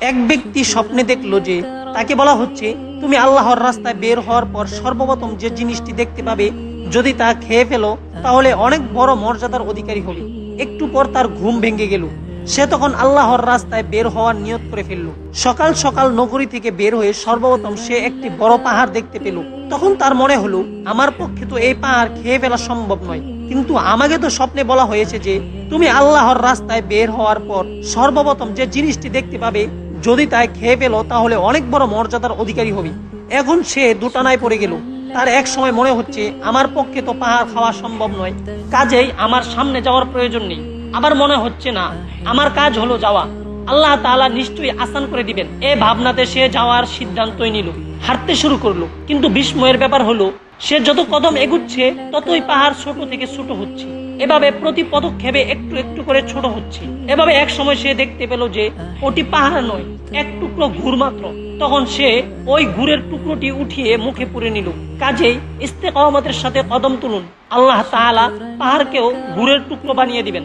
এক ব্যক্তি স্বপ্নে দেখলো যে তাকে বলা হচ্ছে, তুমি আল্লাহর রাস্তায় বের হওয়ার পর সর্বপ্রথম যে জিনিসটি দেখতে পাবে, যদি তা খেয়ে ফেলো তাহলে অনেক বড় মর্যাদার অধিকারী হবে। একটু পর তার ঘুম ভেঙে গেল। সে তখন আল্লাহর রাস্তায় বের হওয়ার নিয়ত করে ফেলল। সকাল সকাল নগরী থেকে বের হয়ে সর্বপ্রথম সে একটি বড় পাহাড় দেখতে পেল। তখন তার মনে হলো, আমার পক্ষে তো এই পাহাড় খেয়ে ফেলা সম্ভব নয়, কিন্তু আমাকে তো স্বপ্নে বলা হয়েছে যে তুমি আল্লাহর রাস্তায় বের হওয়ার পর সর্বপ্রথম যে জিনিসটি দেখতে পাবে, যদি তাই খেয়ে ফেলো তাহলে অনেক বড় মর্যাদার অধিকারী হবে। এখন সে দুটানায় পড়ে গেল। তার এক সময় মনে হচ্ছে, আমার পক্ষে তো পাহাড় খাওয়া সম্ভব নয়, কাজেই আমার সামনে যাওয়ার প্রয়োজন নেই। আবার মনে হচ্ছে না, আমার কাজ হলো যাওয়া, আল্লাহ তাআলা নিশ্চয়ই আসান করে দিবেন। এই ভাবনাতে সে যাওয়ার সিদ্ধান্তই নিল। হাঁটতে শুরু করলো, কিন্তু বিস্ময়ের ব্যাপার হলো, সে যত কদম এগুচ্ছে ততই পাহাড় ছোট থেকে ছোট হচ্ছে। এভাবে প্রতি পদক্ষেপে একটু একটু করে ছোট হচ্ছে। এভাবে এক সময় সে দেখতে পেল যে ওটি পাহাড় নয়, এক টুকরো গুড় মাত্র। তখন সে ওই গুড়ের টুকরোটি উঠিয়ে মুখে পুরে নিল। কাজেই ইস্তেকামতের সাথে কদম তুলুন, আল্লাহ তাআলা পাহাড়কেও গুড়ের টুকরো বানিয়ে দিবেন।